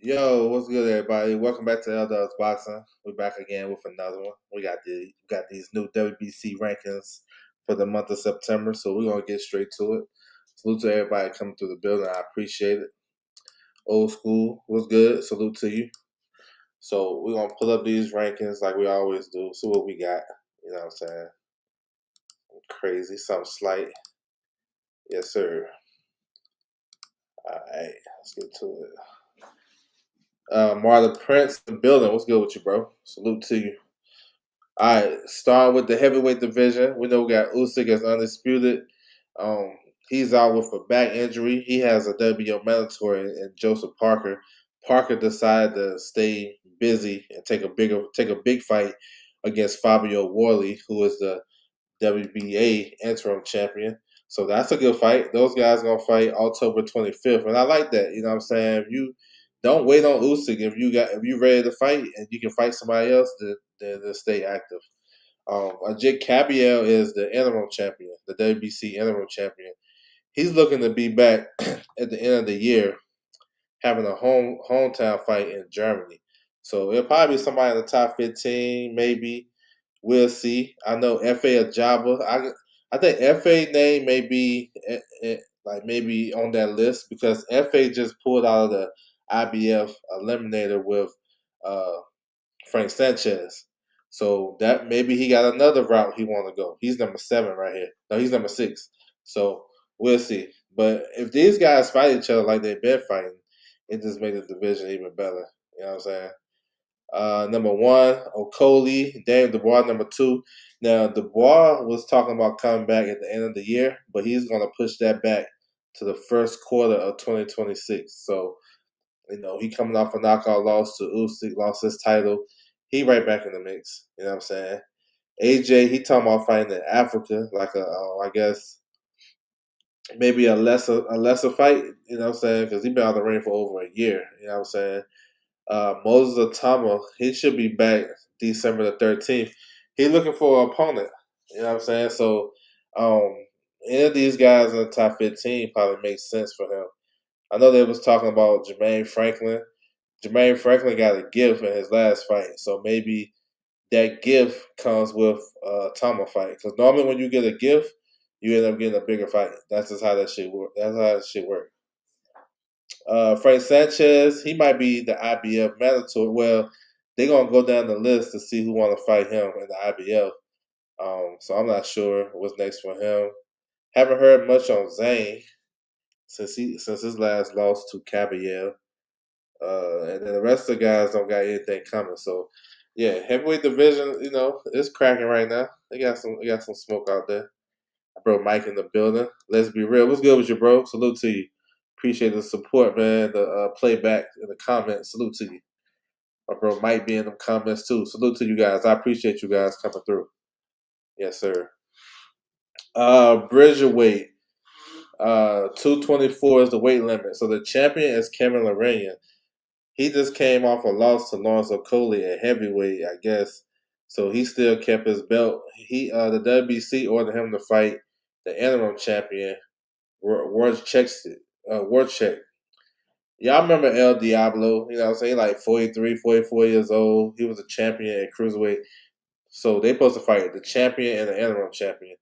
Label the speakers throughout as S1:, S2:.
S1: Yo, what's good, everybody? Welcome back to Elders Boxing. We're back again with another one. We got these new WBC rankings for the month of September, so we're gonna get straight to it. Salute to everybody coming through the building. I appreciate it. Old school, what's good? Salute to you. So we're gonna pull up these rankings like we always do. See what we got. You know what I'm saying? Crazy, something slight. Yes, sir. All right, let's get to it. Marlon Prince, the building. What's good with you, bro? Salute to you. All right, start with the heavyweight division. We know we got Usyk as undisputed. He's out with a back injury. He has a WBO mandatory in Joseph Parker. Parker decided to stay busy and take a big fight against Fabio Worley, who is the WBA interim champion. So that's a good fight. Those guys gonna fight October 25th, and I like that. You know what I'm saying? If you don't wait on Usyk, if you ready to fight and you can fight somebody else, then stay active. Ajit Cabiel is the interim champion, the WBC interim champion. He's looking to be back at the end of the year, having a hometown fight in Germany. So it'll probably be somebody in the top 15, maybe. We'll see. I know F.A. Ajaba. I think F.A. name may be like maybe on that list because F.A. just pulled out of the IBF eliminator with uh, Frank Sanchez. So that maybe he got another route he want to go. He's number 7 right here. No, he's number 6. So we'll see. But if these guys fight each other like they've been fighting, it just made the division even better. You know what I'm saying? Number 1, Okoli, Daniel Dubois, number 2. Now, Dubois was talking about coming back at the end of the year, but he's going to push that back to the first quarter of 2026. So, he coming off a knockout loss to Usyk, lost his title. He right back in the mix. You know what I'm saying? AJ, he talking about fighting in Africa, like I guess maybe a lesser fight. You know what I'm saying? Because he been out of the ring for over a year. You know what I'm saying? Moses Atama, he should be back December the 13th. He's looking for an opponent. You know what I'm saying? So, any of these guys in the top 15 probably makes sense for him. I know they was talking about Jermaine Franklin. Jermaine Franklin got a gift in his last fight, so maybe that gift comes with a Tama fight. Because normally when you get a gift, you end up getting a bigger fight. That's just how that shit work. That's how that shit work. Frank Sanchez, he might be the IBF mandatory. Well, they're gonna go down the list to see who want to fight him in the IBF. So I'm not sure what's next for him. Haven't heard much on Zane since his last loss to Caballero. And then the rest of the guys don't got anything coming. So yeah, heavyweight division, it's cracking right now. They got some smoke out there. Bro Mike in the building. Let's be real. What's good with you, bro? Salute to you. Appreciate the support, man. The playback in the comments. Salute to you. My bro Mike be in the comments too. Salute to you guys. I appreciate you guys coming through. Yes, sir. Bridgerweight. 224 is the weight limit. So the champion is Kevin Lorraine. He just came off a loss to Lawrence Okoli at heavyweight, I guess. So he still kept his belt. The WBC ordered him to fight the interim champion, Warchek. Y'all remember El Diablo? You know what I'm saying? Like 43, 44 years old. He was a champion at cruiserweight. So they supposed to fight the champion and the interim champion.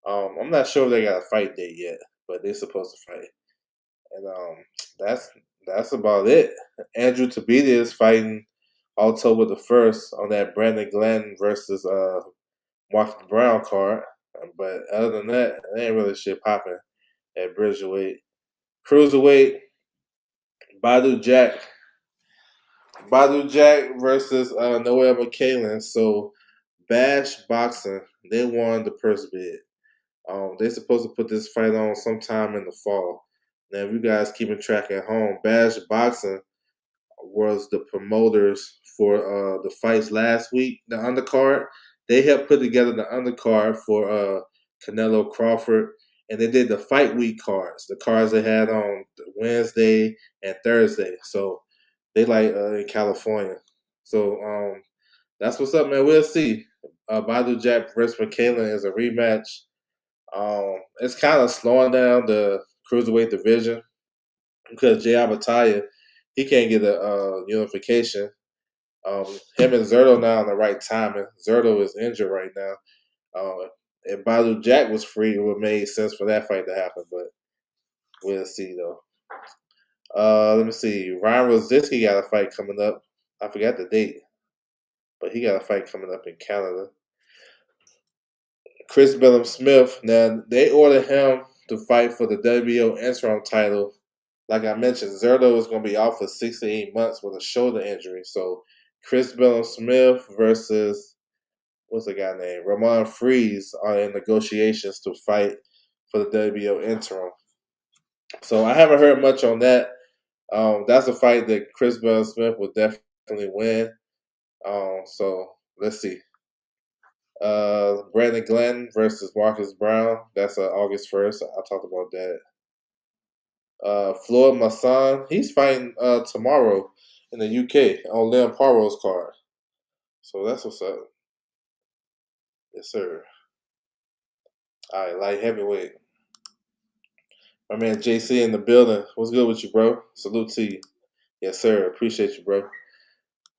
S1: I'm not sure if they got a fight date yet, but they're supposed to fight. And that's that's about it. Andrew Tabita is fighting October the 1st on that Brandon Glenn versus Marcus Brown card. But other than that, there ain't really shit popping at Bridgerweight. Cruiserweight, Badu Jack. Badu Jack versus Noel McKaylen. So Bash Boxing, they won the purse bid. They're supposed to put this fight on sometime in the fall. Now, if you guys keeping track at home, Bash Boxing was the promoters for the fights last week, the undercard. They helped put together the undercard for Canelo Crawford, and they did the fight week cards, the cards they had on Wednesday and Thursday. So they like in California. So that's what's up, man. We'll see. Badu Jack versus McKaylen is a rematch. It's kind of slowing down the cruiserweight division because Jay Abataya, he can't get a unification. Him and Zerto now on the right timing. Zerto is injured right now. If Badu Jack was free, it would have made sense for that fight to happen, but we'll see though. Let me see. Ryan Rosicki got a fight coming up. I forgot the date, but he got a fight coming up in Canada. Chris Bellum Smith. Now they ordered him to fight for the WBO interim title. Like I mentioned, Zerto is going to be out for 6 to 8 months with a shoulder injury. So Chris Bellum Smith versus what's the guy named Ramon Freeze are in negotiations to fight for the WBO interim. So I haven't heard much on that. That's a fight that Chris Bellum Smith will definitely win. So let's see. Brandon Glenn versus Marcus Brown. That's August 1st. I talked about that. Floyd Masson, he's fighting tomorrow in the UK on Liam Paro's card. So that's what's up. Yes, sir. All right, light heavyweight. My man JC in the building. What's good with you, bro? Salute to you. Yes, sir. Appreciate you, bro.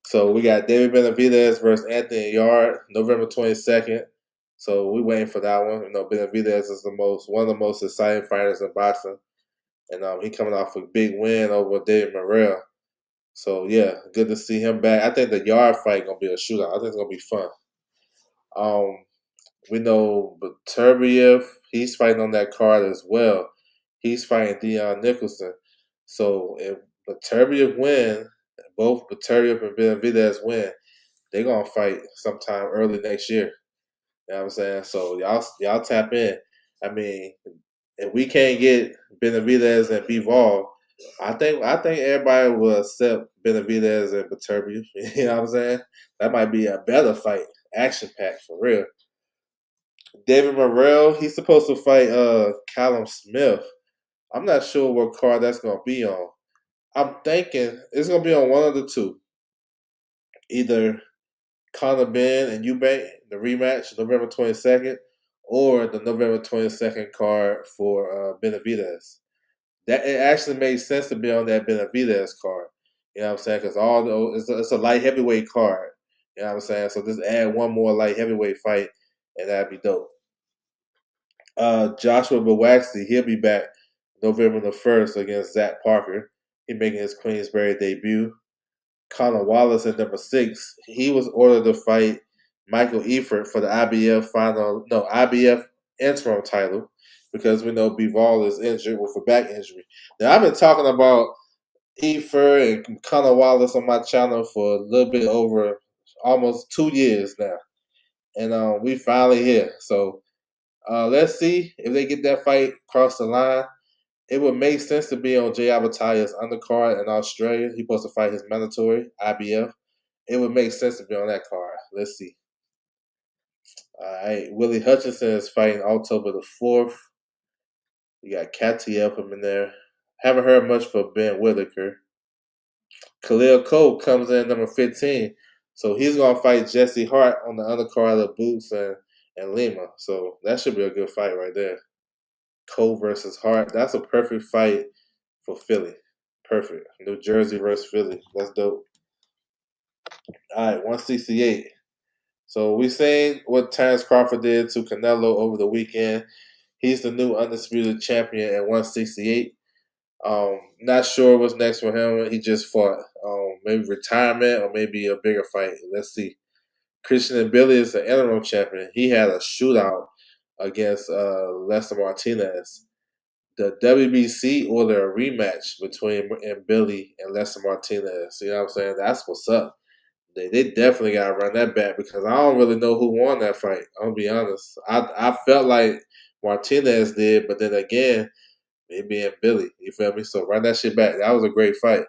S1: So we got David Benavidez versus Anthony Yard, November 22nd. So we waiting for that one. You know, Benavidez is one of the most exciting fighters in boxing. And he coming off a big win over David Morrell. So yeah, good to see him back. I think the Yard fight gonna be a shootout. I think it's gonna be fun. We know Beterbiev, he's fighting on that card as well. He's fighting Dion Nicholson. So if Beterbiev win, both Beterbiev and Benavidez win, they're gonna fight sometime early next year. You know what I'm saying? So y'all tap in. I mean, if we can't get Benavidez and Bivol, I think everybody will accept Benavidez and Beterbiev. You know what I'm saying? That might be a better fight, action packed for real. David Morrell, he's supposed to fight Callum Smith. I'm not sure what card that's gonna be on. I'm thinking it's gonna be on one of the two. Either Conor Ben and Eubank, the rematch, November 22nd, or the November 22nd card for Benavidez. That it actually made sense to be on that Benavidez card. You know what I'm saying? Because all those, it's a light heavyweight card. You know what I'm saying? So just add one more light heavyweight fight, and that'd be dope. Joshua Bawaxi, he'll be back November the 1st against Zach Parker. He's making his Queensberry debut. Connor Wallace at number 6, he was ordered to fight Michael Efert for the IBF interim title because we know Bivol is injured with a back injury. Now, I've been talking about Efert and Connor Wallace on my channel for a little bit over almost 2 years now. And we finally here. So let's see if they get that fight across the line. It would make sense to be on Jay Abataya's undercard in Australia. He's supposed to fight his mandatory IBF. It would make sense to be on that card. Let's see. All right. Willie Hutchinson is fighting October the 4th. You got Katiev in there. Haven't heard much for Ben Whitaker. Khalil Cole comes in number 15. So he's going to fight Jesse Hart on the undercard of Boots and Lima. So that should be a good fight right there. Cole versus Hart. That's a perfect fight for Philly. Perfect. New Jersey versus Philly. That's dope. All right, 168. So we seen what Terrence Crawford did to Canelo over the weekend. He's the new undisputed champion at 168. Not sure what's next for him. He just fought. Maybe retirement or maybe a bigger fight. Let's see. Christian and Billy is the interim champion. He had a shootout against Lester Martinez. The WBC ordered a rematch between Billy and Lester Martinez. You know what I'm saying? That's what's up. They definitely gotta run that back because I don't really know who won that fight. I'm gonna be honest. I felt like Martinez did, but then again, it being Billy. You feel me? So run that shit back. That was a great fight.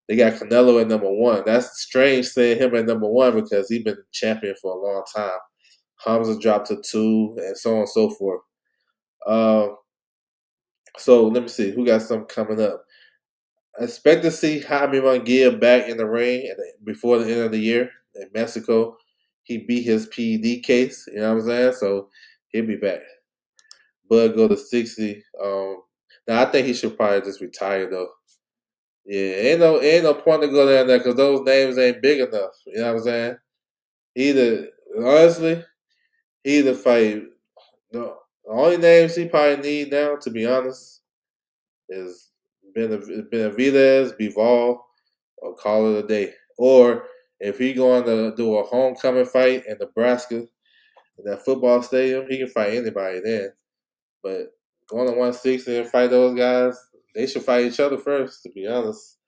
S1: They got Canelo at number one. That's strange saying him at number one because he's been champion for a long time. Hamza dropped to two, and so on and so forth. Uh, so let me see who got something coming up. I expect to see Jaime Munguia back in the ring before the end of the year in Mexico. He beat his PED case, you know what I'm saying? So he'll be back. Bud go to 60. Now I think he should probably just retire though. Yeah, ain't no point to go down there because those names ain't big enough. You know what I'm saying? Either honestly, he either fight the only names he probably need now, to be honest, is Benavidez, Bivol, or call it a day. Or if he going to do a homecoming fight in Nebraska in that football stadium, he can fight anybody then. But going to 160 and fight those guys, they should fight each other first, to be honest.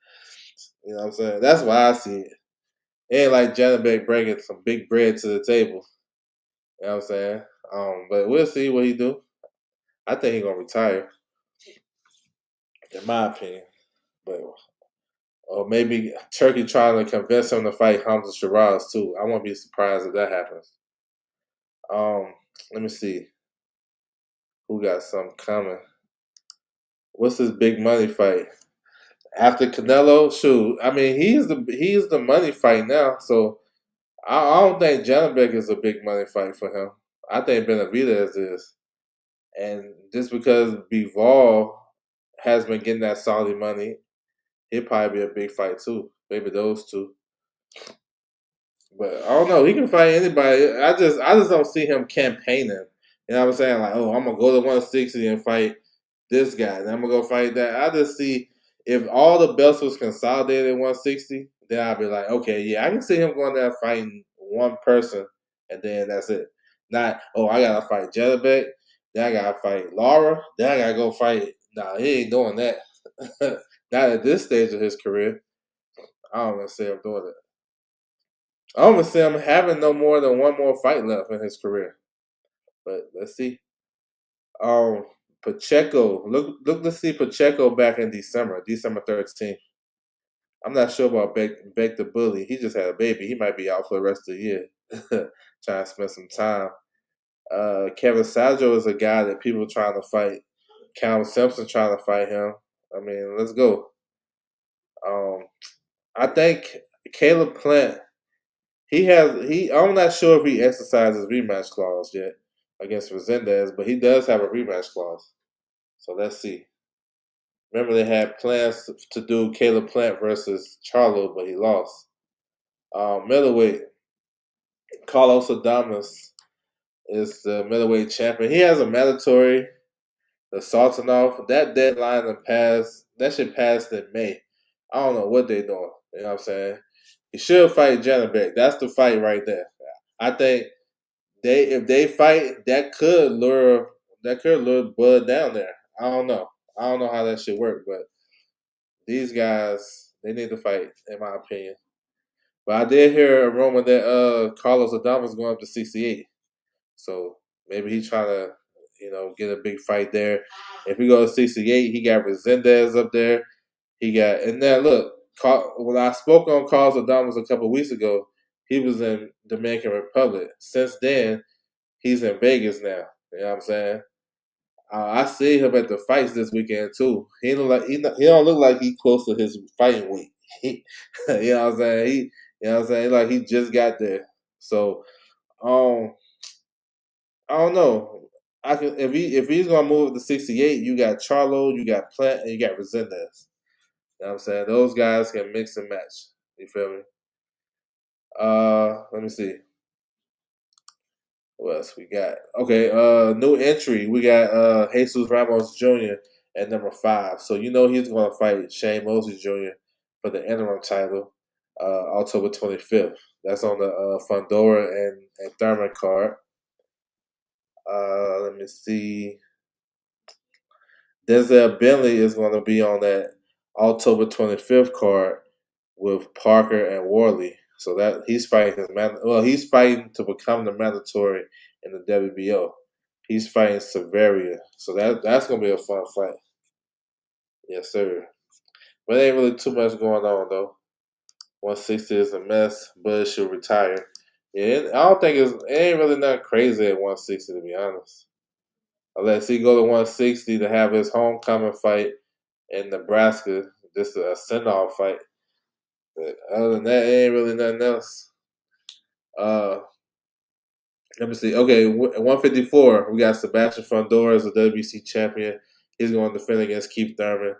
S1: You know what I'm saying? That's why I see it. Ain't like Janabek bringing some big bread to the table. You know what I'm saying? But we'll see what he do. I think he gonna retire, in my opinion. But or maybe Turkey trying to convince him to fight Hamza Shiraz too. I won't be surprised if that happens. Let me see who got something coming. What's his big money fight after Canelo? Shoot, I mean he's the money fight now. So I don't think Janabek is a big money fight for him. I think Benavidez is, and just because Bivol has been getting that solid money, it'd probably be a big fight too. Maybe those two. But I don't know. He can fight anybody. I just don't see him campaigning. You know what I'm saying? Like, oh, I'm gonna go to 160 and fight this guy. And I'm gonna go fight that. I just see if all the belts was consolidated at 160, then I'd be like, okay, yeah, I can see him going there fighting one person, and then that's it. Not, oh, I gotta fight Jellebeck, then I gotta fight Laura, then I gotta go fight. Nah, he ain't doing that. Not at this stage of his career. I don't even see him doing it. I don't even see him having no more than one more fight left in his career. But let's see. Um, Pacheco. Look to see Pacheco back in December 13th. I'm not sure about Beck the Bully. He just had a baby. He might be out for the rest of the year. Trying to spend some time. Kevin Sajo is a guy that people are trying to fight. Callum Simpson trying to fight him. I mean, let's go. Um, I think Caleb Plant. I'm not sure if he exercised his rematch clause yet against Resendez, but he does have a rematch clause. So let's see. Remember they had plans to do Caleb Plant versus Charlo, but he lost. Middleweight, Carlos Adames is the middleweight champion. He has a mandatory, the Sultanov. That deadline and pass that should pass in May. I don't know what they're doing. You know what I'm saying? He should fight Janabek. That's the fight right there. I think if they fight, that could lure Bud down there. I don't know. I don't know how that should work, but these guys they need to fight, in my opinion. But I did hear a rumor that Carlos Adames going up to 68, so maybe he's trying to get a big fight there. If he goes to 68, he got Resendez up there. He got and then look when I spoke on Carlos Adames a couple of weeks ago, he was in Dominican Republic. Since then, he's in Vegas now. You know what I'm saying? I see him at the fights this weekend too. He don't like he don't look like he close to his fighting weight. You know what I'm saying? You know what I'm saying? Like he just got there. So um, I don't know. I can if he's gonna move to 68, you got Charlo, you got Plant, and you got Resendez. You know what I'm saying? Those guys can mix and match. You feel me? Let me see. What else we got? Okay, new entry. We got Jesus Ramos Jr. at number 5. So you know he's gonna fight Shane Mosley Jr. for the interim title, October 25th. That's on the Fundora and Thurman card. Let me see. Denzel Bentley is gonna be on that October 25th card with Parker and Worley. So that he's fighting he's fighting to become the mandatory in the WBO. He's fighting Severia. So that's gonna be a fun fight. Yes, sir. But ain't really too much going on though. 160 is a mess, but should retire. Yeah, I don't think it ain't really nothing crazy at 160 to be honest. Unless he go to 160 to have his homecoming fight in Nebraska, just a send off fight. But other than that, it ain't really nothing else. Uh, Let me see. Okay, at 154, we got Sebastian Fundora as the WBC champion. He's going to defend against Keith Thurman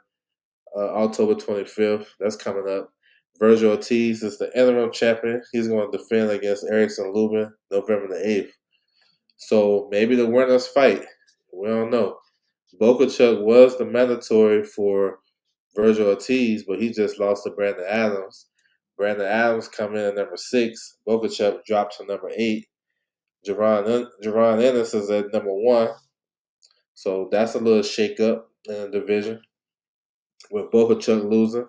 S1: October 25th. That's coming up. Virgil Ortiz is the interim champion. He's going to defend against Erickson Lubin November the 8th. So maybe the winners fight. We don't know. Bokachuk was the mandatory for Virgil Ortiz, but he just lost to Brandon Adams. Brandon Adams coming in at number 6. Bokachuk dropped to number 8. Jerron Ennis is at number 1. So that's a little shakeup in the division with Bokachuk losing.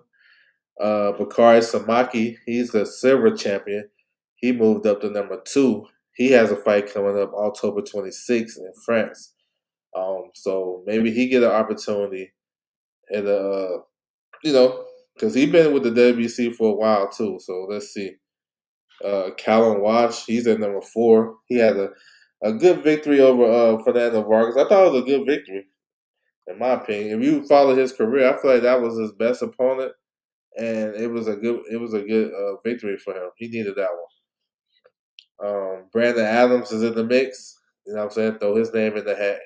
S1: Bakari Samaki, he's the silver champion. He moved up to number 2. He has a fight coming up October 26th in France. So maybe he get an opportunity at because he's been with the WBC for a while too. So let's see. Callum Wash, he's at number 4. He had a good victory over Fernando Vargas. I thought it was a good victory, in my opinion. If you follow his career, I feel like that was his best opponent, and it was a good victory for him. He needed that one. Brandon Adams is in the mix. You know what I'm saying? Throw his name in the hat.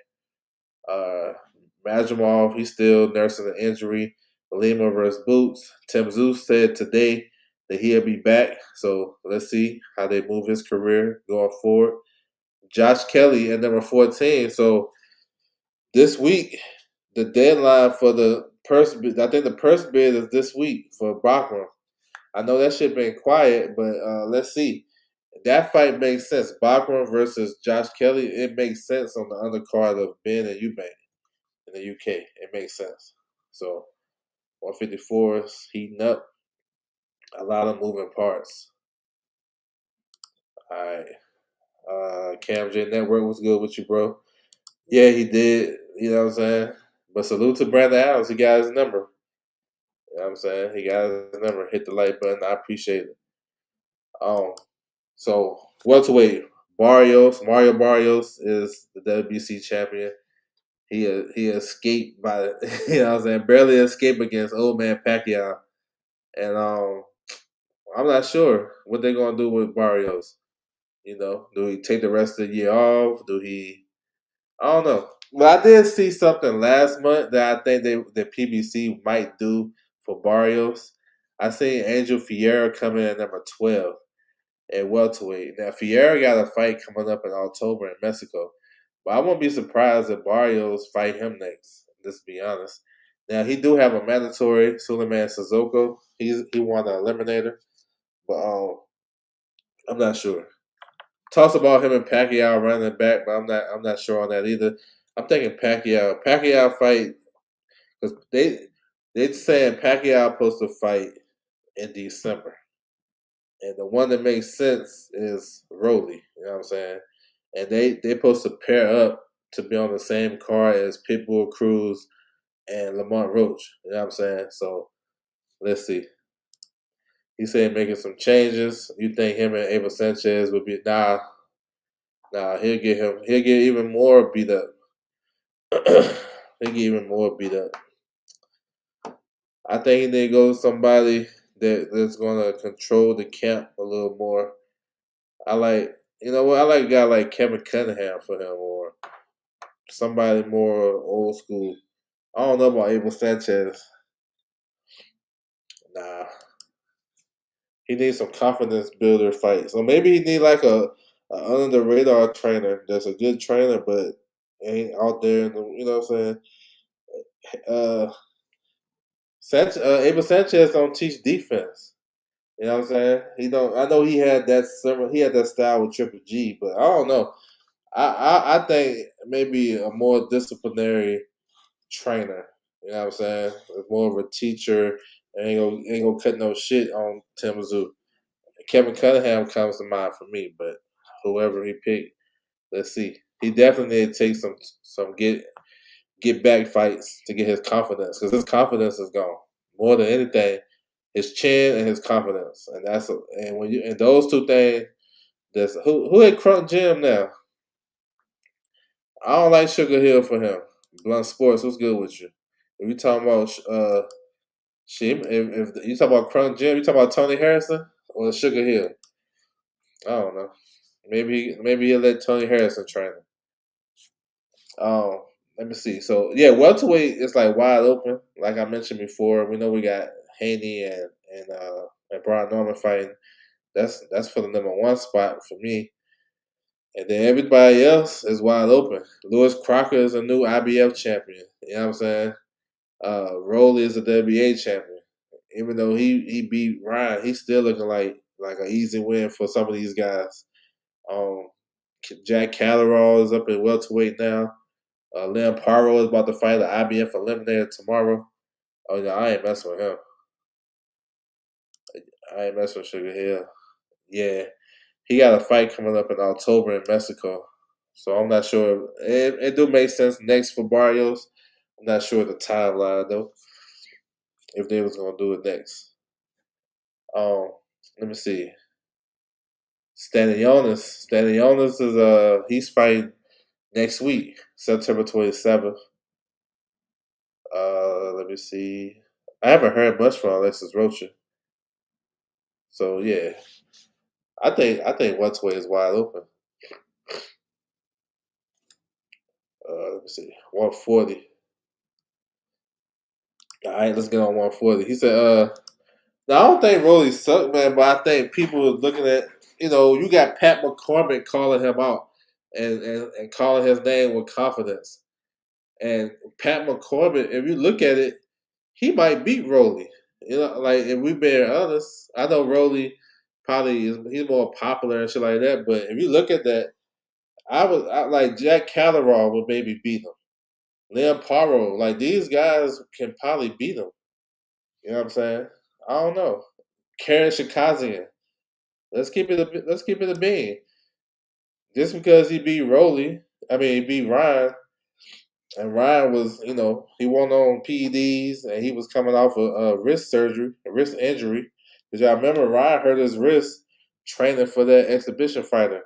S1: Majumov, he's still nursing an injury. Lima versus Boots. Tim Zeus said today that he'll be back. So let's see how they move his career going forward. Josh Kelly at number 14. So this week, the deadline for the purse bid, I think the purse bid is this week for Bachman. I know that shit been quiet, but let's see. That fight makes sense. Bachman versus Josh Kelly, it makes sense on the undercard of Ben and Eubank in the UK. It makes sense. So 154 is heating up. A lot of moving parts. All right. Cam J Network was good with you, bro. Yeah, he did. You know what I'm saying? But salute to Brandon Adams. He got his number. You know what I'm saying? He got his number. Hit the like button. I appreciate it. So welterweight Mario Barrios is the WBC champion. He escaped by you know what I'm saying, barely escaped against old man Pacquiao. And I'm not sure what they're gonna do with Barrios. Do he take the rest of the year off? Do he? I don't know. Well, I did see something last month that I think the PBC might do for Barrios. I seen Angel Fiera coming in at number 12 at welterweight. Now Fiera got a fight coming up in October in Mexico, but I won't be surprised if Barrios fight him next. Let's be honest. Now he do have a mandatory, Suleiman Sissoko. He won an eliminator, but I'm not sure. Talks about him and Pacquiao running it back, but I'm not sure on that either. I'm thinking Pacquiao fight because they saying Pacquiao supposed to fight in December, and the one that makes sense is Rolly. You know what I'm saying? And they supposed to pair up to be on the same card as Pitbull Cruz and Lamont Roach. You know what I'm saying? So let's see. He said making some changes. You think him and Abel Sanchez would be nah, he'll get even more beat up. He'll get even more beat up. I think he need to go with somebody that's gonna control the camp a little more. I like I like a guy like Kevin Cunningham for him or somebody more old school. I don't know about Abel Sanchez. Nah. He needs some confidence builder fight. So maybe he need like a Under the radar trainer. That's a good trainer, but ain't out there. You know what I'm saying? Abel Sanchez don't teach defense. You know what I'm saying? He don't. I know he had that similar. He had that style with Triple G, but I don't know. I think maybe a more disciplinary trainer. You know what I'm saying? More of a teacher. Ain't gonna cut no shit on Tim Zoo. Kevin Cunningham comes to mind for me, but whoever he picked, let's see. He definitely need to take some get back fights to get his confidence because his confidence is gone more than anything. His chin and his confidence, and when you and those two things. That's who at Crunk Gym now. I don't like Sugar Hill for him. Blunt Sports, what's good with you? If you talking about shit, if you talking about Crunk Gym, you talking about Tony Harrison or Sugar Hill? I don't know. Maybe he'll let Tony Harrison train him. Let me see. So yeah, welterweight is like wide open. Like I mentioned before, we know we got Haney and Brian Norman fighting. That's for the number 1 spot for me. And then everybody else is wide open. Lewis Crocker is a new IBF champion. You know what I'm saying? Rowley is a WBA champion. Even though he beat Ryan, he's still looking like an easy win for some of these guys. Um, Jack Catterall is up at welterweight now. Liam Paro is about to fight an IBF eliminator tomorrow. Oh yeah, I ain't messing with him. I ain't messing with Sugar Hill. Yeah, he got a fight coming up in October in Mexico. So I'm not sure. It do make sense next for Barrios. I'm not sure the timeline though. If they was gonna do it next. Um, let me see. Stanionis is he's fighting next week, September 27th. Let me see. I haven't heard much from Alexis Rocha. So yeah, I think welterweight is wide open. Let me see. 140. All right, let's get on 140. He said, now, I don't think Rolly sucked, man, but I think people are looking at, you got Pat McCormick calling him out and calling his name with confidence. And Pat McCormick, if you look at it, he might beat Rolly. Like, if we being honest, I know Rolly he's more popular and shit like that, but if you look at that, like Jack Catterall would maybe beat him. Liam Paro, like these guys can probably beat him. You know what I'm saying? I don't know. Karen Shikazian. Let's keep it a bean. Just because he beat Rolly, he beat Ryan, and Ryan was, he won on PEDs, and he was coming off a wrist surgery, a wrist injury. Because y'all remember Ryan hurt his wrist training for that exhibition fighter.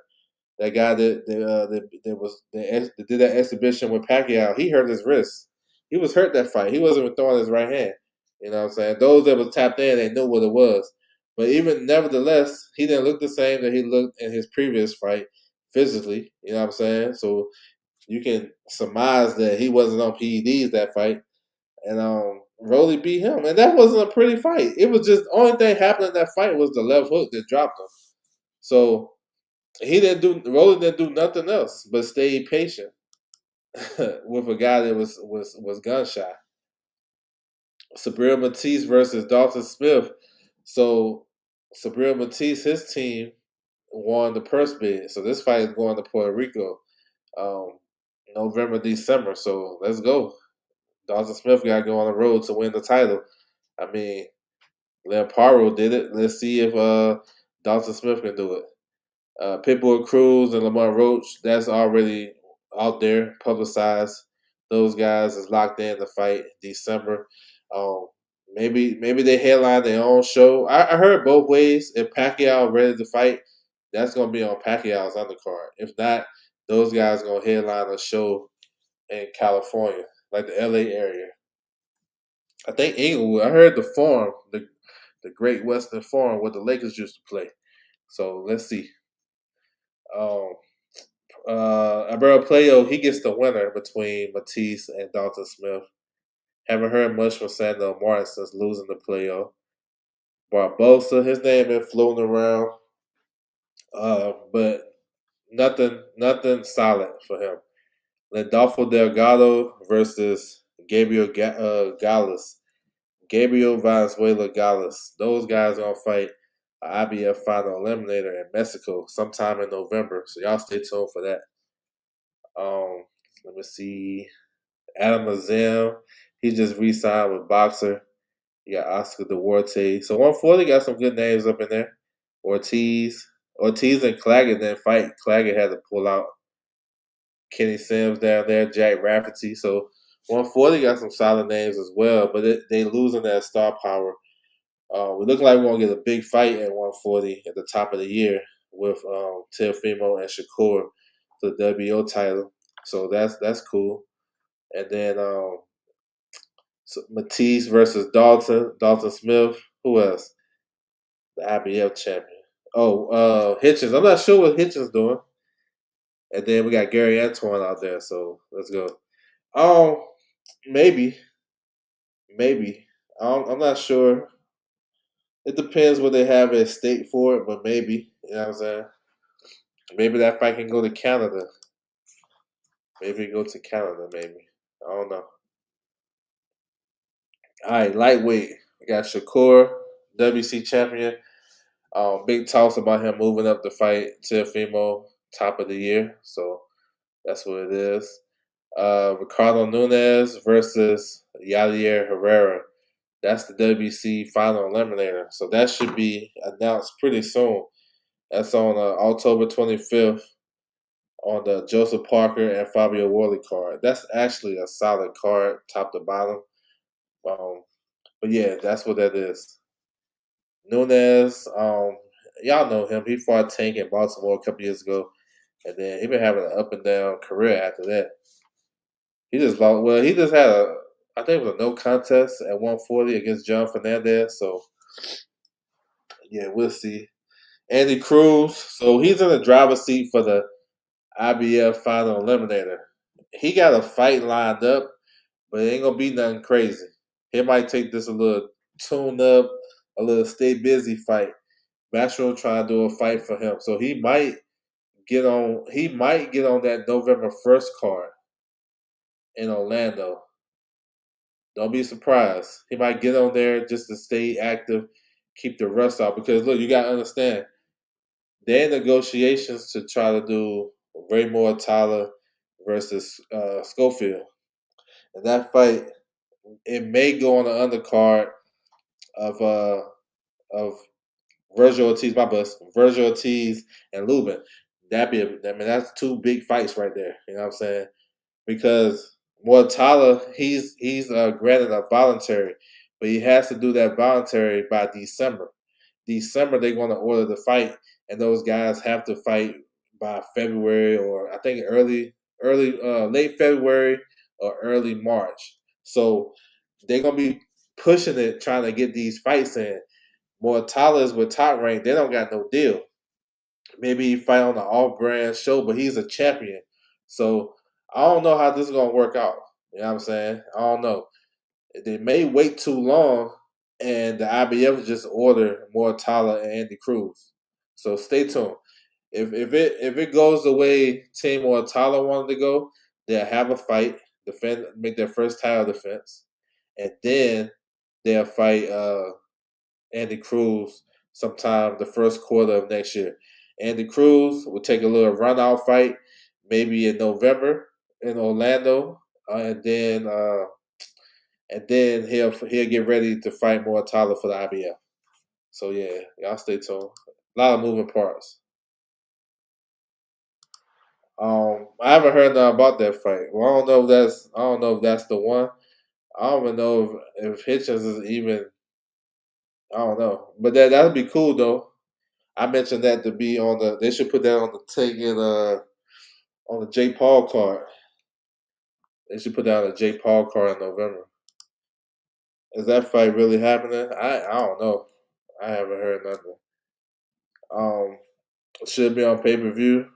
S1: That guy that did that exhibition with Pacquiao, he hurt his wrist. He was hurt that fight. He wasn't even throwing his right hand. You know what I'm saying? Those that was tapped in, they knew what it was. But even nevertheless, he didn't look the same that he looked in his previous fight physically. You know what I'm saying? So you can surmise that he wasn't on PEDs that fight. And Rolly beat him. And that wasn't a pretty fight. It was just the only thing happening in that fight was the left hook that dropped him. So Rolly didn't do nothing else but stay patient with a guy that was gunshot. Sabrina Matisse versus Dalton Smith. So Sabrina Matisse, his team won the purse bid. So this fight is going to Puerto Rico, um, November, December. So let's go. Dalton Smith got to go on the road to win the title. I mean, Lamparo did it. Let's see if Dalton Smith can do it. Pitbull Cruz and Lamar Roach, that's already out there, publicized. Those guys is locked in to fight December. Um, maybe they headline their own show. I heard both ways. If Pacquiao ready to fight, that's gonna be on Pacquiao's undercard. If not, those guys gonna headline a show in California, like the LA area. I think Inglewood. I heard the farm, the Great Western Farm, where the Lakers used to play. So let's see. Um, Alberto Playo, he gets the winner between Matisse and Dalton Smith. Haven't heard much from Sandro Martin since losing the Playo. Barbosa, his name been floating around, but nothing solid for him. Landolfo Delgado versus Gallus. Gabriel Valenzuela Gallus. Those guys are gonna fight an IBF final eliminator in Mexico sometime in November. So y'all stay tuned for that. Um, Let me see. Adam Azam, he just re-signed with Boxer. You got Oscar Duarte. So 140 got some good names up in there. Ortiz and Claggett didn't fight. Claggett had to pull out. Kenny Sims down there, Jack Rafferty. So 140 got some solid names as well, but they losing that star power. We look like we're gonna get a big fight at 140 at the top of the year with Teofimo and Shakur for the WBO title. So that's cool. And then Matisse versus Dalton Smith. Who else? The IBF champion. Oh, Hitchens. I'm not sure what Hitchens doing. And then we got Gary Antoine out there. So let's go. Um, maybe, maybe. I'm not sure. It depends what they have at stake for it, but maybe. You know what I'm saying? Maybe that fight can go to Canada. Maybe go to Canada. Maybe. I don't know. All right, lightweight. We got Shakur, WBC champion. Big talks about him moving up to fight Teofimo top of the year. So that's what it is. Ricardo Nunez versus Yadier Herrera. That's the WBC final eliminator. So that should be announced pretty soon. That's on October 25th on the Joseph Parker and Fabio Worley card. That's actually a solid card, top to bottom. Um, but yeah, that's what that is. Nunez, y'all know him. He fought Tank in Baltimore a couple years ago, and then he been having an up and down career after that. He just lost. Well, he just had I think it was a no contest at 140 against John Fernandez. So yeah, we'll see. Andy Cruz, so he's in the driver's seat for the IBF final eliminator. He got a fight lined up, but it ain't gonna be nothing crazy. He might take this a little tune up, a little stay busy fight. Mastro trying to do a fight for him, so he might get on. He might get on that November 1st card in Orlando. Don't be surprised. He might get on there just to stay active, keep the rust out. Because look, you gotta understand, they're in negotiations to try to do Raymore Tyler versus Schofield, and that fight it may go on the undercard of of Virgil Ortiz, my bus, Virgil Ortiz and Lubin. I mean, that's two big fights right there. You know what I'm saying? Because Mortala, he's granted a voluntary, but he has to do that voluntary by December. December they're going to order the fight, and those guys have to fight by February or I think late February or early March. So they're going to be pushing it, trying to get these fights in. Mortala with Top Rank, they don't got no deal. Maybe he fight on an off-brand show, but he's a champion. So I don't know how this is gonna work out. You know what I'm saying? I don't know. They may wait too long, and the IBF just order more Tyler and Andy Cruz. So stay tuned. If it goes the way Team or Tyler wanted to go, they'll have a fight, make their first title defense, and then they'll fight Andy Cruz sometime the first quarter of next year. Andy Cruz will take a little run out fight, maybe in November in Orlando, and then he'll get ready to fight more Tyler for the IBF. So yeah, y'all stay tuned. A lot of moving parts. I haven't heard nothing about that fight. Well, I don't know if that's the one. I don't even know if Hitchens is even. I don't know, but that'd be cool though. I mentioned that to be on the. They should put that on the ticket on the J Paul card. They should put that on the J Paul card in November. Is that fight really happening? I don't know. I haven't heard nothing. Um, should it be on pay per view.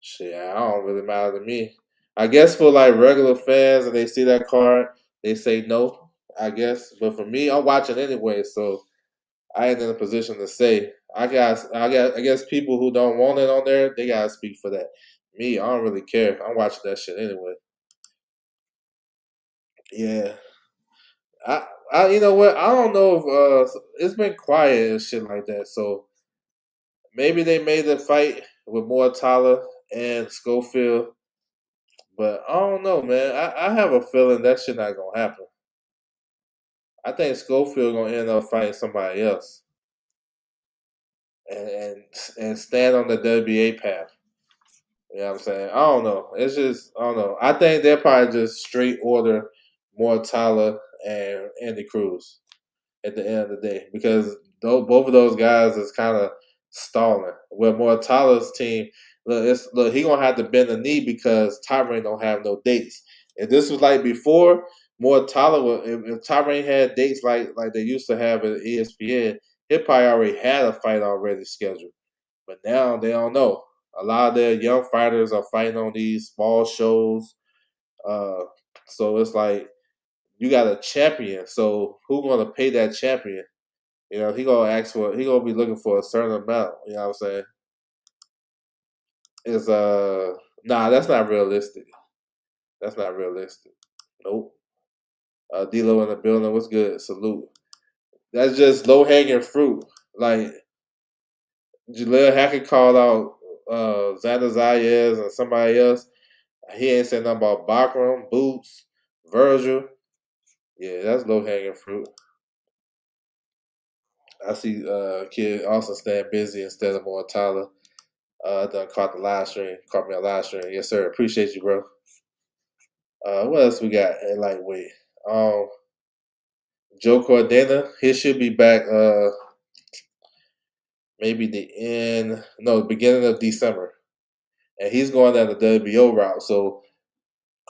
S1: Shit, I don't really matter to me. I guess for like regular fans and they see that card, they say no. I guess, but for me, I'm watching anyway, so I ain't in a position to say. I guess people who don't want it on there, they gotta speak for that. Me, I don't really care. I'm watching that shit anyway. Yeah, you know what? I don't know if it's been quiet and shit like that. So maybe they made the fight with more Tyler and Schofield, but I don't know, man. I have a feeling that shit not gonna happen. I think Schofield gonna end up fighting somebody else and and, and stand on the WBA path. You know what I'm saying? I don't know. It's just I don't know. I think they'll probably just straight order more Tyler and Andy Cruz at the end of the day because both of those guys is kind of stalling. Where more Tyler's team, look, he gonna have to bend the knee because Tyron don't have no dates. If this was like before, more Tyler would, if Tyron had dates like they used to have at ESPN, he probably already had a fight already scheduled. But now they don't know. A lot of their young fighters are fighting on these small shows. Uh, so it's like you got a champion. So who gonna pay that champion? You know, he gonna be looking for a certain amount. You know what I'm saying? Is nah, that's not realistic. That's not realistic. Nope. D'Lo in the building. What's good? Salute. That's just low hanging fruit. Like Jaleel Hackett called out Xander Zayas and somebody else. He ain't said nothing about Bakram, Boots, Virgil. Yeah, that's low hanging fruit. I see Kid also staying busy instead of more Tyler. Done caught the live stream. Caught me on live stream. Yes, sir. Appreciate you, bro. What else we got at lightweight? Um, Joe Cordena. He should be back. Maybe the beginning of December, and he's going down the WBO route. So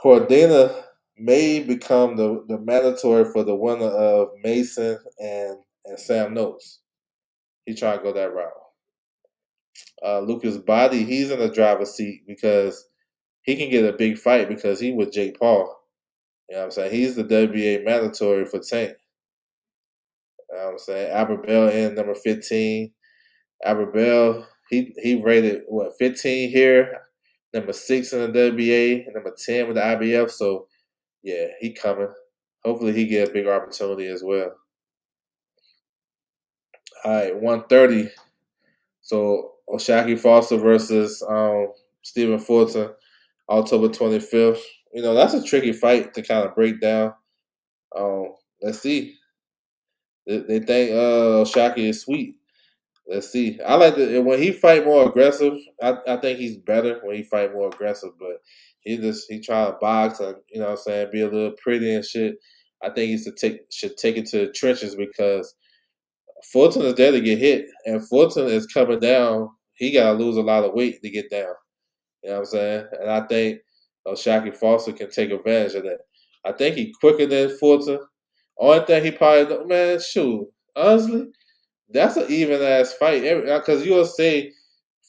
S1: Cordena may become the mandatory for the winner of Mason and Sam Notes. He trying to go that route. Lucas Body, he's in the driver's seat because he can get a big fight because he with Jake Paul. You know what I'm saying? He's the WBA mandatory for Tank. You know what I'm saying? Albert Bell in number 15. Albert Bell, he rated what 15 here, number 6 in the WBA, number 10 with the IBF. So yeah, he coming. Hopefully he get a big opportunity as well. All right, 130. So Oshaki Foster versus Stephen Fulton, October 25th. You know, that's a tricky fight to kind of break down. Let's see. They think Oshaki is sweet. Let's see. I like when he fight more aggressive. I think he's better when he fight more aggressive. But he try to box and you know what I'm saying be a little pretty and shit. I think he should take it to the trenches because Fulton is there to get hit, and Fulton is coming down. He got to lose a lot of weight to get down. You know what I'm saying? And I think Shaki Foster can take advantage of that. I think he quicker than Fulton. Only thing he probably man, shoot, honestly, that's an even ass fight. Because you'll say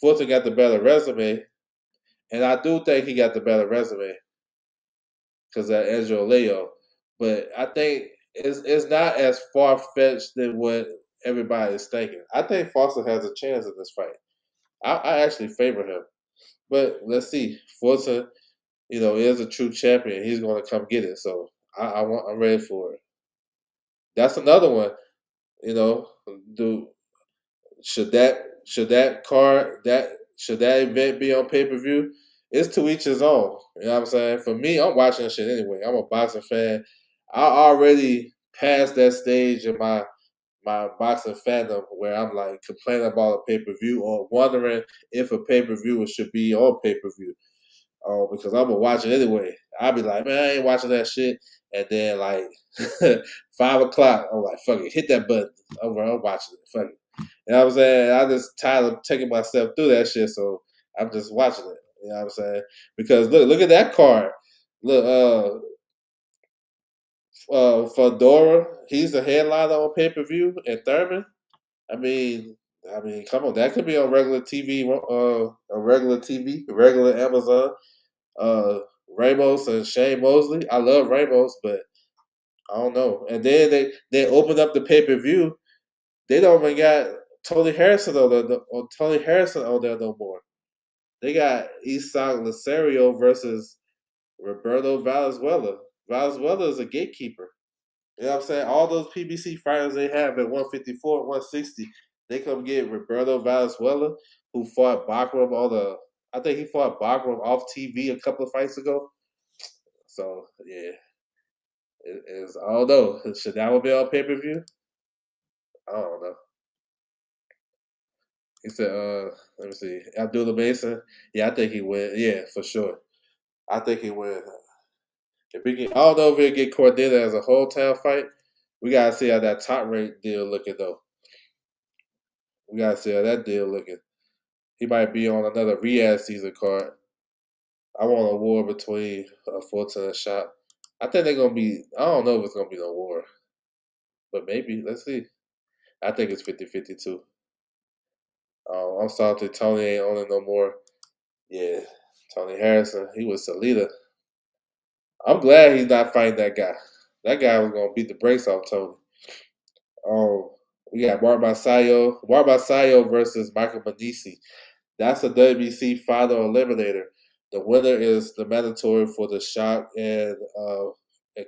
S1: Fulton got the better resume, and I do think he got the better resume because of Angelo Leo. But I think it's not as far fetched than what everybody is thinking. I think Foster has a chance in this fight. I actually favor him. But let's see. Fulton, you know, is a true champion. He's going to come get it. So I'm ready for it. That's another one. You know, do should that card should that event be on pay per view? It's to each his own. You know what I'm saying? For me, I'm watching shit anyway. I'm a boxing fan. I already passed that stage in my boxing fandom where I'm like complaining about a pay per view or wondering if a pay per view should be on pay per view. Because I'm gonna watch it anyway. I'll be like, man, I ain't watching that shit. And then like 5 o'clock, I'm like, fuck it, hit that button. I'm watching it. Fuck it. You know what I'm saying? I just tired of taking myself through that shit, so I'm just watching it. You know what I'm saying? Because look at that card. Look, Fedora, he's the headliner on pay per view, and Thurman. I mean, come on, that could be on regular TV, regular Amazon. Uh, Ramos and Shane Mosley. I love Ramos, but I don't know. And then they opened up the pay per view. They don't even got Tony Harrison on there, or Tony Harrison on there no more. They got Isak Lasario versus Roberto Valenzuela. Valenzuela is a gatekeeper. You know what I'm saying? All those PBC fighters they have at 154, 160, they come get Roberto Valenzuela, who fought Bachram on the. I think he fought Bachram off TV a couple of fights ago. So yeah, it is. I don't know. Should that one be on pay per view? I don't know. He said, let me see. Abdullah Mason. Yeah, I think he win. Yeah, for sure. I think he win. If we can, I don't know if we'll get Cordilla as a whole town fight. We gotta see how that top rank deal looking though. We gotta see how that deal looking. He might be on another Riyadh season card. I want a war between Fulton and Shop. I think they're gonna be. I don't know if it's gonna be no war, but maybe. Let's see. I think it's 50-50 too. I'm sorry, Tony ain't on it no more. Yeah, Tony Harrison. He was a leader. I'm glad he's not fighting that guy. That guy was gonna beat the brakes off Tony. Um, we got Mark Masayo. Mark Masayo versus Michael Manisi. That's a WBC final eliminator. The winner is the mandatory for the Shock and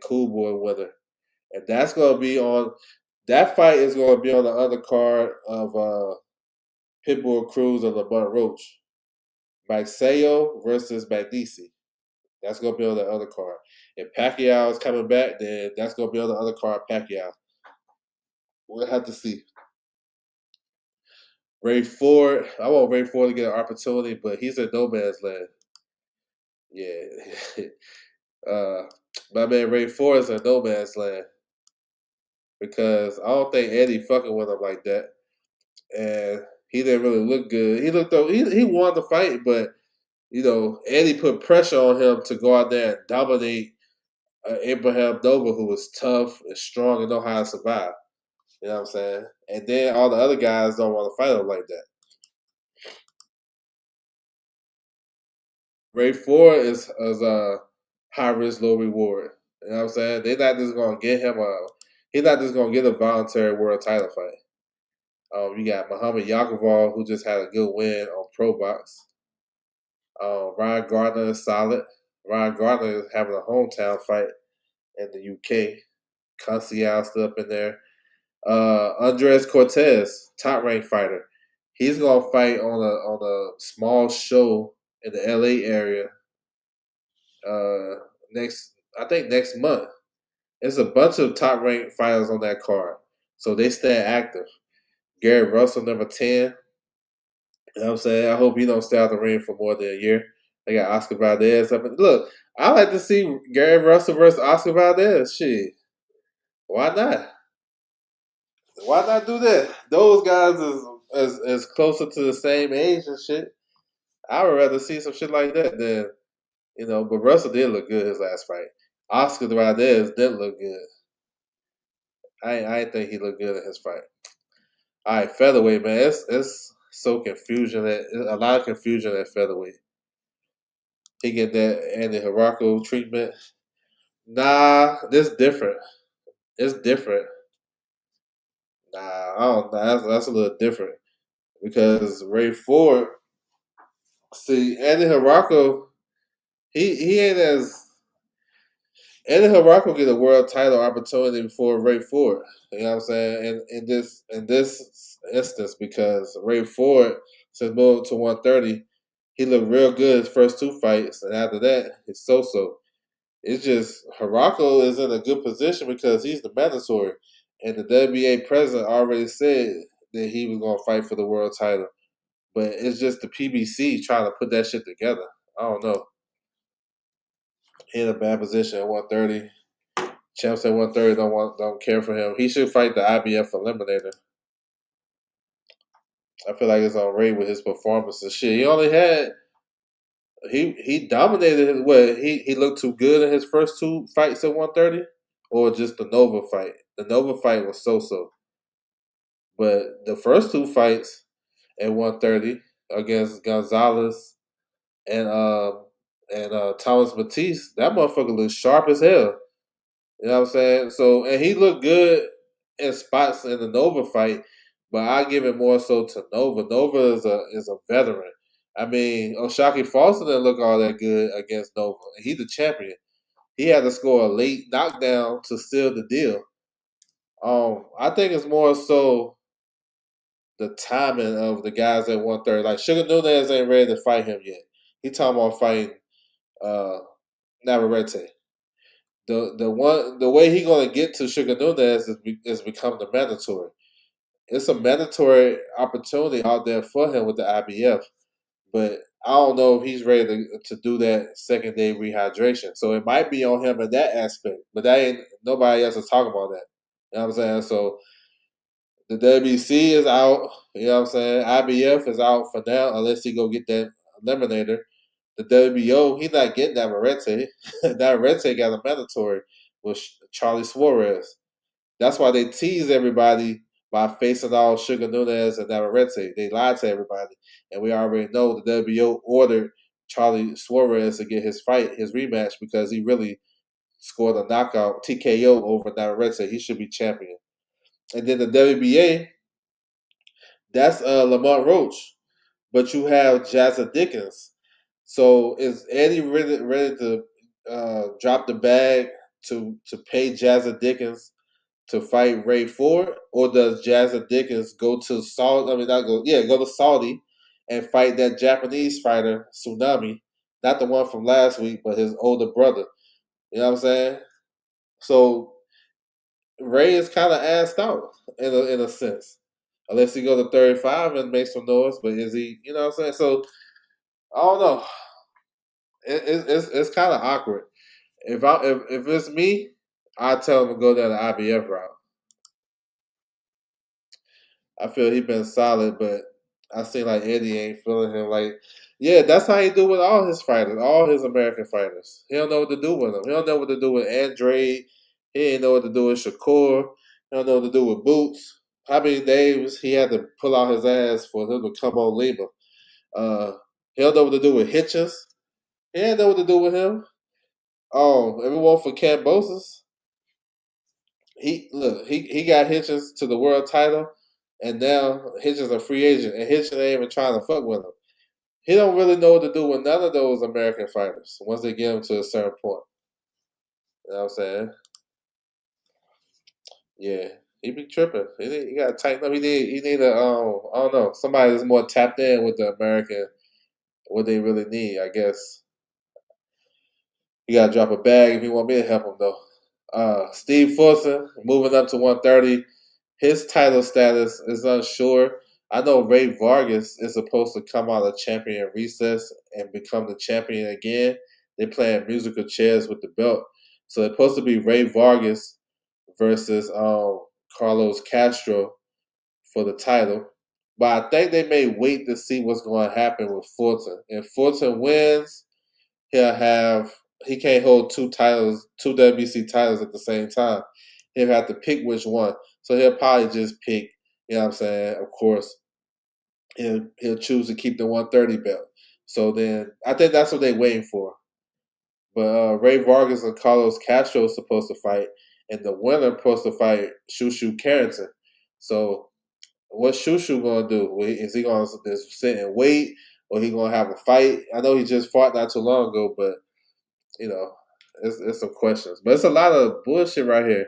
S1: Cool Boy winner, and that's gonna be on. That fight is gonna be on the undercard of Pitbull Cruz and Lamont Roach. Masayo versus Magnisi. That's gonna be on the other card. If Pacquiao is coming back, then that's gonna be on the other card. Pacquiao. We'll have to see. Ray Ford. I want Ray Ford to get an opportunity, but he's in no man's land. Yeah. My man Ray Ford is in no man's land because I don't think Eddie fucking with him like that, and he didn't really look good. He looked though he won the fight, but Eddie put pressure on him to go out there and dominate Abraham Nova, who was tough and strong and know how to survive. You know what I'm saying? And then all the other guys don't want to fight him like that. Ray Ford is a high risk, low reward. You know what I'm saying? They're not just gonna get him a. He's not just gonna get a voluntary world title fight. You got Muhammad Yakovov, who just had a good win on Pro Box. Ryan Gardner is solid. Ryan Gardner is having a hometown fight in the UK. Conceiao still up in there. Andres Cortez, top ranked fighter. He's gonna fight on a small show in the LA area next month. There's a bunch of top ranked fighters on that card. So they stay active. Gary Russell, number 10. You know what I'm saying? I hope he don't stay out the ring for more than a year. They got Oscar Valdez up. Look, I like to see Gary Russell versus Oscar Valdez. Shit. Why not? Why not do that? Those guys is closer to the same age and shit. I would rather see some shit like that than But Russell did look good his last fight. Oscar Valdez didn't look good. I think he looked good in his fight. All right, featherweight, man. It's so confusion. A lot of confusion at featherweight. He get that Andy Hirako treatment. Nah, this different. It's different. Nah, I don't know. That's a little different because Ray Ford. See, Andy Hirako, he ain't as Andy Hirako get a world title opportunity before Ray Ford. You know what I'm saying? In this instance, because Ray Ford since moved to 130, he looked real good his first two fights, and after that, he's so. It's just Hirako is in a good position because he's the mandatory, and the WBA president already said that he was going to fight for the world title. But it's just the PBC trying to put that shit together. I don't know. He in a bad position at 130. Champs at 130 don't care for him. He should fight the IBF eliminator. I feel like it's on Ray with his performance and shit. He only had he dominated his what he looked too good in his first two fights at 130, or just the Nova fight. The Nova fight was so. But the first two fights at 130 against Gonzalez and Thomas Matisse, that motherfucker looked sharp as hell. You know what I'm saying? So and he looked good in spots in the Nova fight, but I give it more so to Nova. Nova is a veteran. I mean, Oshaki Foster didn't look all that good against Nova. He's the champion. He had to score a late knockdown to seal the deal. I think it's more so the timing of the guys at 130. Like Sugar Nunez ain't ready to fight him yet. He talking about fighting uh, Navarrete. The way he gonna get to Sugar Nunez is become the mandatory. It's a mandatory opportunity out there for him with the IBF, but I don't know if he's ready to do that second day rehydration. So it might be on him in that aspect, but that ain't nobody else is talking about that. You know what I'm saying? So the WBC is out. You know what I'm saying? IBF is out for now unless he go get that eliminator. The WBO, he's not getting Navarrete. Navarrete got a mandatory with Charlie Suarez. That's why they tease everybody by facing all Sugar Nunez and Navarrete. They lied to everybody. And we already know the WBO ordered Charlie Suarez to get his fight, his rematch, because he really scored a knockout TKO over Navarrete. He should be champion. And then the WBA, that's Lamont Roach. But you have Jazza Dickens. So is Eddie ready to drop the bag to pay Jazza Dickens to fight Ray Ford, or does Jazza Dickens go to Saudi? I mean, not go. Yeah, go to Saudi and fight that Japanese fighter Tsunami, not the one from last week, but his older brother. You know what I'm saying? So Ray is kind of assed out in a sense, unless he go to 35 and make some noise. But is he? You know what I'm saying? So I don't know. It's kind of awkward. If it's me, I tell him to go down the IBF route. I feel he been solid, but I see like Eddie ain't feeling him. Like, yeah, that's how he do with all his fighters, all his American fighters. He don't know what to do with them. He don't know what to do with Andre. He ain't know what to do with Shakur. He don't know what to do with Boots. How many days he had to pull out his ass for him to come on Lima? He don't know what to do with Hitchens. He ain't know what to do with him. Everyone for Cambosis. He got Hitchens to the world title, and now Hitchens a free agent, and Hitchens ain't even trying to fuck with him. He don't really know what to do with none of those American fighters once they get him to a certain point. You know what I'm saying? Yeah, he be tripping. He got to tighten up. He need a I don't know, somebody that's more tapped in with the American what they really need. I guess he got to drop a bag if he want me to help him though. Steve Fulton moving up to 130. His title status is unsure. I know Ray Vargas is supposed to come out of champion recess and become the champion again. They're playing musical chairs with the belt. So it's supposed to be Ray Vargas versus Carlos Castro for the title. But I think they may wait to see what's going to happen with Fulton. If Fulton wins, he'll have he can't hold two titles, two WBC titles at the same time. He'll have to pick which one. So he'll probably just pick, you know what I'm saying, of course, he'll choose to keep the 130 belt. So then I think that's what they're waiting for. But Ray Vargas and Carlos Castro is supposed to fight, and the winner supposed to fight Shushu Carrington. So what's Shushu gonna do? Is he gonna just sit and wait, or he gonna have a fight? I know he just fought not too long ago, but you know, it's some questions. But it's a lot of bullshit right here.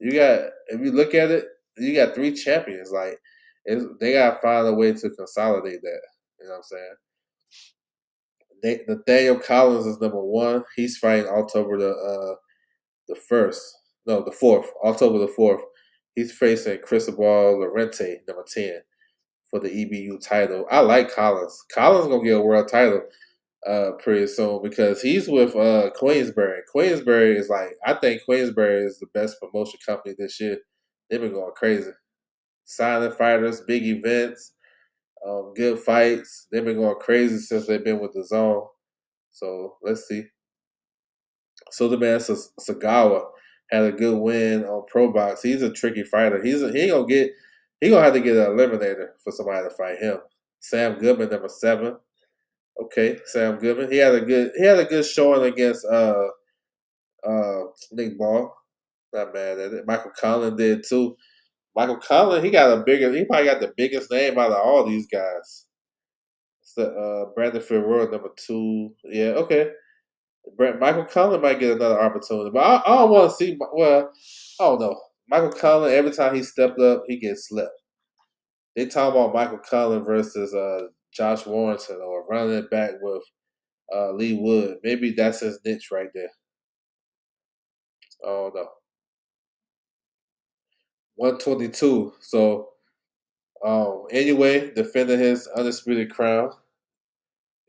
S1: You got if you look at it, you got three champions. Like they gotta find a way to consolidate that. You know what I'm saying? Nathaniel Collins is number one. He's fighting October the first. No, the fourth. October the fourth. He's facing Cristobal Lorente, number 10, for the EBU title. I like Collins. Collins gonna get a world title pretty soon because he's with Queensberry. Queensberry is like I think Queensberry is the best promotion company this year. They've been going crazy, signing fighters, big events, good fights. They've been going crazy since they've been with the Zone. So let's see. So the man Sagawa had a good win on Pro Box. He's a tricky fighter. He gonna have to get an eliminator for somebody to fight him. Sam Goodman, number 7. Okay, Sam Goodman. He had a good showing against Nick Ball. Not mad at it. Michael Collin did too. Michael Collin, he probably got the biggest name out of all these guys. It's the Brandon Figueroa, #2. Yeah, okay. Michael Collin might get another opportunity, but I don't want to see. Well, I don't know. Michael Collin, every time he stepped up, he gets slept. They talk about Michael Collin versus Josh Warrington or running it back with Lee Wood. Maybe that's his niche right there. I don't know. 122. So anyway, defending his undisputed crown.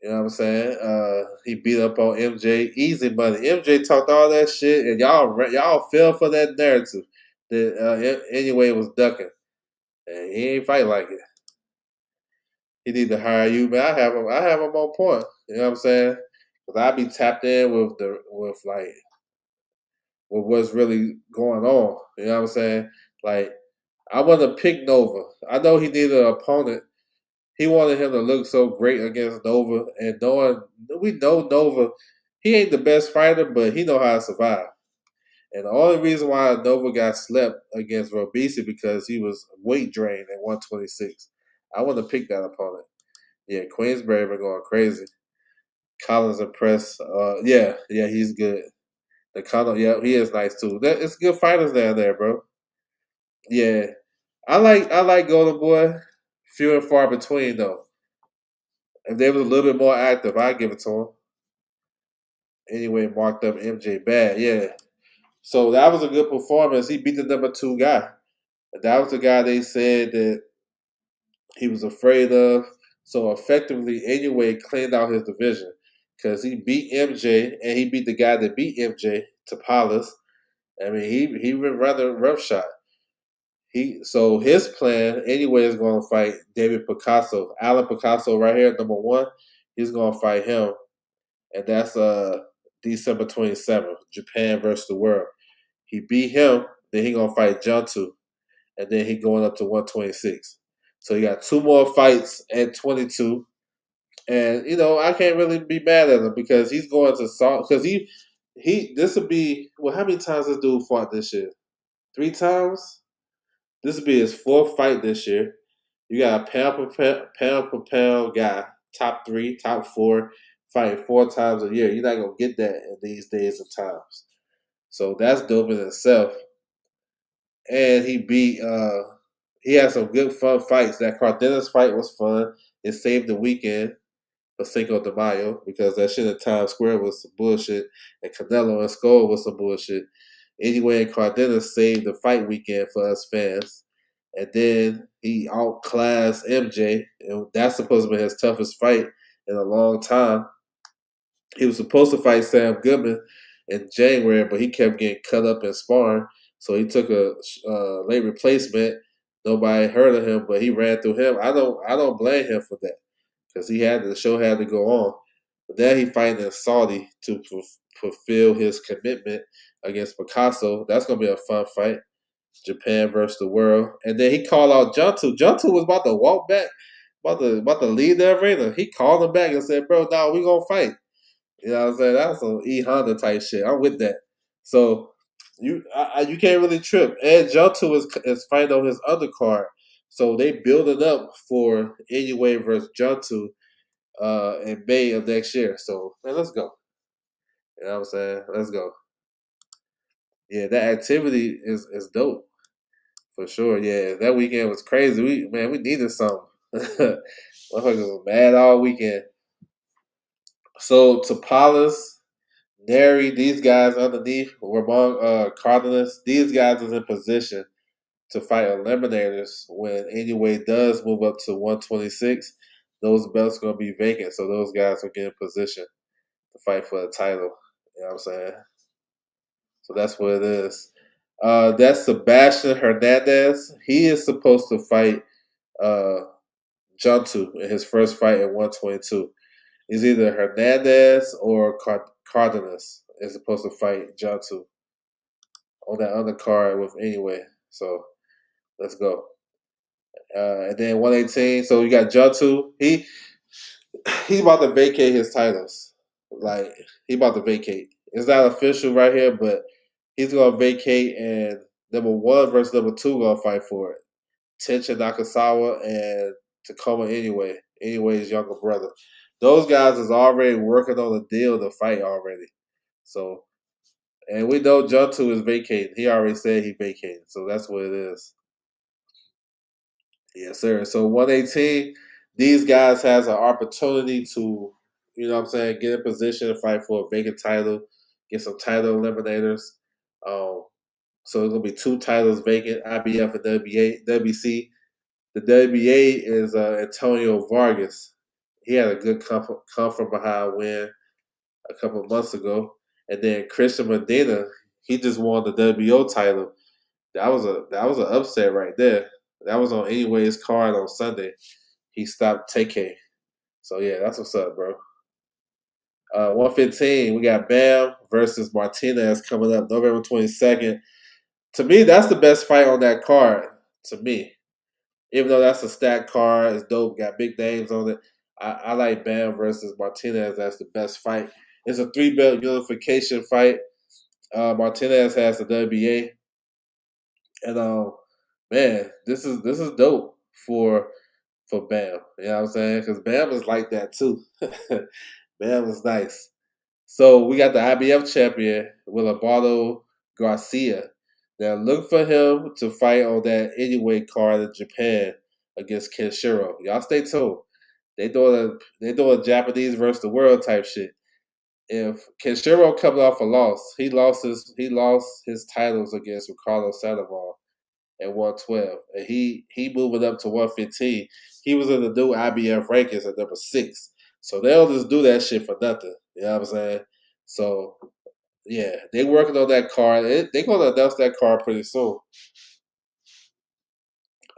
S1: You know what I'm saying? He beat up on MJ, easy money. MJ talked all that shit, and y'all fell for that narrative that anyway was ducking, and he ain't fight like it. He need to hire you, man. I have him on point. You know what I'm saying? Because I be tapped in with what's really going on. You know what I'm saying? Like I want to pick Nova. I know he needed an opponent. He wanted him to look so great against Nova, and we know Nova, he ain't the best fighter, but he know how to survive. And the only reason why Nova got slept against WBC because he was weight drained at 126. I want to pick that opponent. Yeah, Queensberry been going crazy. Collins impressed. Yeah, he's good. The Collins, yeah, he is nice too. It's good fighters down there, bro. Yeah, I like Golden Boy. Few and far between though. If they was a little bit more active, I'd give it to him. Anyway, marked up MJ bad. Yeah. So that was a good performance. He beat the #2 guy. That was the guy they said that he was afraid of. So effectively, anyway, cleaned out his division because he beat MJ and he beat the guy that beat MJ, Tapalas. I mean, he been rather roughshod. His plan anyway is going to fight David Picasso, Alan Picasso, right here, #1. He's going to fight him, and that's December 27th, Japan versus the world. He beat him, then he gonna fight Juntu, and then he going up to 126. So he got two more fights at 22, and I can't really be mad at him because he's going to salt because he this would be how many times this dude fought this year? 3 times. This would be his fourth fight this year. You got a pound per pound guy, top 3, top 4, fighting 4 times a year. You're not gonna get that in these days and times. So that's dope in itself. And he had some good fun fights. That Cardenas fight was fun. It saved the weekend for Cinco de Mayo because that shit in Times Square was some bullshit, and Canelo and Skull was some bullshit. Anyway, Cardenas saved the fight weekend for us fans. And then he outclassed MJ, and that's supposed to be his toughest fight in a long time. He was supposed to fight Sam Goodman in January, but he kept getting cut up in sparring. So he took a late replacement. Nobody heard of him, but he ran through him. I don't blame him for that because the show had to go on. But then he fighting in Saudi to fulfill his commitment against Picasso. That's gonna be a fun fight. Japan versus the world, and then he called out Juntu. Juntu was about to walk back, about to leave the arena. He called him back and said, "Bro, no, we gonna fight." You know what I'm saying? That's some E Honda type shit. I'm with that. So you can't really trip. And Junto is fighting on his undercard. So they building up for Inoue versus Junto in May of next year. So man, let's go. You know what I'm saying? Let's go. Yeah, that activity is dope for sure. Yeah, that weekend was crazy. We needed something. Motherfuckers was mad all weekend. So Tapalas, Neri, these guys underneath Ramon Cardenas, these guys is in position to fight eliminators when anyway does move up to 126. Those belts gonna be vacant, so those guys will get in position to fight for the title. You know what I'm saying? So that's what it is. That's Sebastian Hernandez. He is supposed to fight uh, Juntu in his first fight at 122. It's either Hernandez or Cardenas is supposed to fight Juntu on that undercard with anyway. So let's go. And then 118. So you got Juntu. He's about to vacate his titles. Like he about to vacate. It's not official right here, but he's gonna vacate, and number one versus number two gonna fight for it. Tenshin Nakasawa and Tacoma Anyway. Anyway's younger brother. Those guys is already working on a deal to fight already. So, and we know Juntu is vacating. He already said he vacated. So that's what it is. Yes, sir. So 118, these guys has an opportunity to, what I'm saying, get in position to fight for a vacant title, get some title eliminators. Um, so it's gonna be two titles vacant, IBF and WBC. The WBA is Antonio Vargas. He had a good come from behind win a couple of months ago, and then Christian Medina, he just won the WBO title. That was an upset right there. That was on Anyway's card on Sunday. He stopped TK. So yeah, that's what's up, bro. 115, we got Bam versus Martinez coming up November 22nd. To me, that's the best fight on that card. To me, even though that's a stacked card, it's dope, got big names on it. I like Bam versus Martinez as the best fight. It's a three-belt unification fight. Martinez has the WBA, and man, this is dope for Bam. You know what I'm saying? Because Bam is like that too. Bam is nice. So we got the IBF champion with Eduardo Garcia. Now look for him to fight on that anyway card in Japan against Kenshiro. Y'all stay tuned. They doing Japanese versus the world type shit. If Kenshiro coming off a loss, he lost his titles against Ricardo Sandoval at 112, and he moving up to 115. He was in the new IBF rankings at number 6. So they don't just do that shit for nothing. You know what I'm saying? So yeah, they working on that card. They're gonna announce that card pretty soon.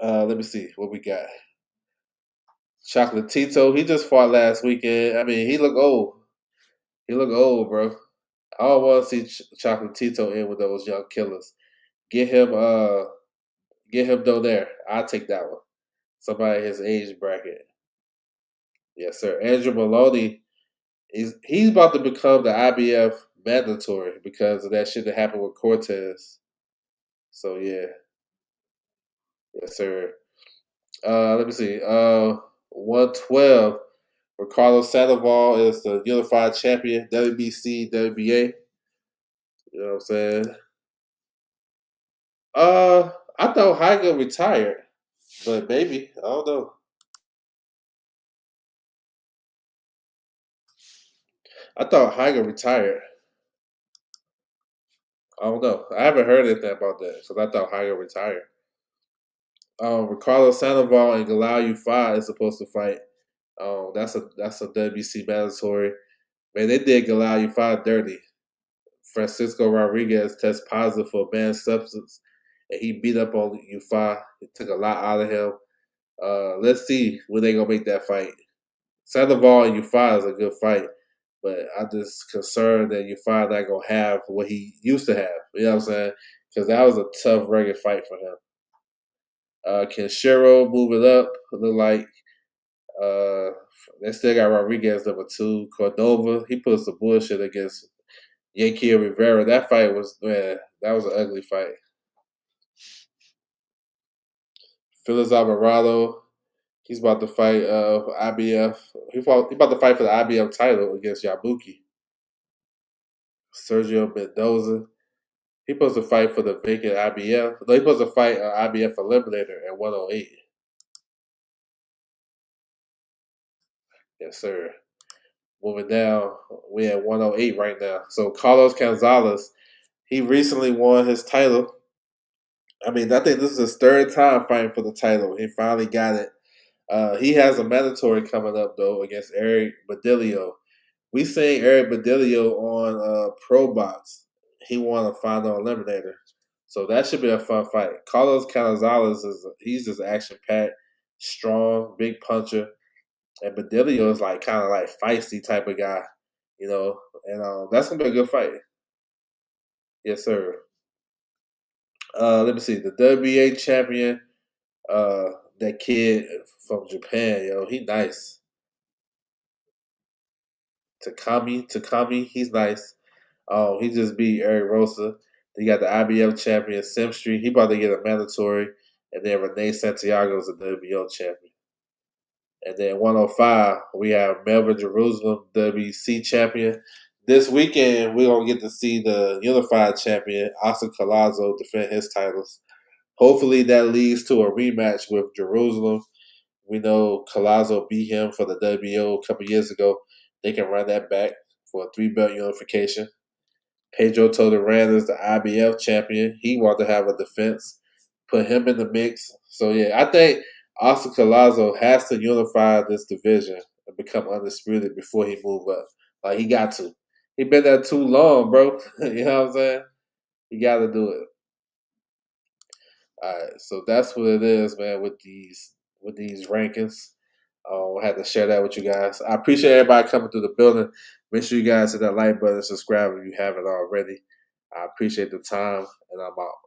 S1: Let me see what we got. Chocolatito, he just fought last weekend. I mean, he look old. He look old, bro. I don't want to see Chocolatito in with those young killers. Get him, down there. I'll take that one. Somebody his age bracket. Yes, sir. Andrew Maloney, he's about to become the IBF mandatory because of that shit that happened with Cortez. So yeah, yes, sir. Let me see. 112. Ricardo Sandoval is the unified champion, WBC, WBA. You know what I'm saying? I thought Hyga retired, but maybe I don't know. I thought Hyga retired. I don't know. I haven't heard anything about that because I thought Hyga retired. Ricardo Sandoval and Galal Ufai is supposed to fight. That's a WBC mandatory. Man, they did Galal Ufai dirty. Francisco Rodriguez tested positive for a banned substance, and he beat up on Ufai. He took a lot out of him. Let's see when they gonna make that fight. Sandoval and Ufai is a good fight, but I'm just concerned that Ufai not gonna have what he used to have. You know what I'm saying? Because that was a tough, rugged fight for him. Kenshiro moving up. Look like uh, they still got Rodriguez number 2. Cordova, he put some bullshit against Yankee Rivera. That fight was, man, that was an ugly fight. Phyllis Alvarado, he's about to fight IBF. He about to fight for the IBF title against Yabuki. Sergio Mendoza, he supposed to fight for the vacant IBF. No, he supposed to fight IBF Eliminator at 108. Yes, sir. Moving down, we at 108 right now. So Carlos Gonzalez, he recently won his title. I mean, I think this is his third time fighting for the title. He finally got it. He has a mandatory coming up though against Eric Badilio. We seen Eric Badilio on Pro Box. He won a final eliminator, so that should be a fun fight. Carlos Gonzalez he's just action packed, strong, big puncher, and Badilio is like kind of like feisty type of guy, and that's gonna be a good fight. Yes, sir. Let me see the WBA champion. Uh, that kid from Japan, he nice. Takami, he's nice. He just beat Eric Rosa. Then you got the IBF champion Sim Street. He about to get a mandatory. And then Renee Santiago is the WBO champion. And then 105, we have Melvin Jerusalem, WBC champion. This weekend, we're going to get to see the unified champion, Oscar Collazo, defend his titles. Hopefully, that leads to a rematch with Jerusalem. We know Collazo beat him for the WBO a couple years ago. They can run that back for a 3-belt unification. Pedro Todoran is the IBF champion. He wants to have a defense. Put him in the mix. So, yeah, I think Oscar Collazo has to unify this division and become undisputed before he move up. Like, he got to. He been there too long, bro. You know what I'm saying? He got to do it. All right, so that's what it is, man. With these rankings, I had to share that with you guys. I appreciate everybody coming through the building. Make sure you guys hit that like button, subscribe if you haven't already. I appreciate the time, and I'm out.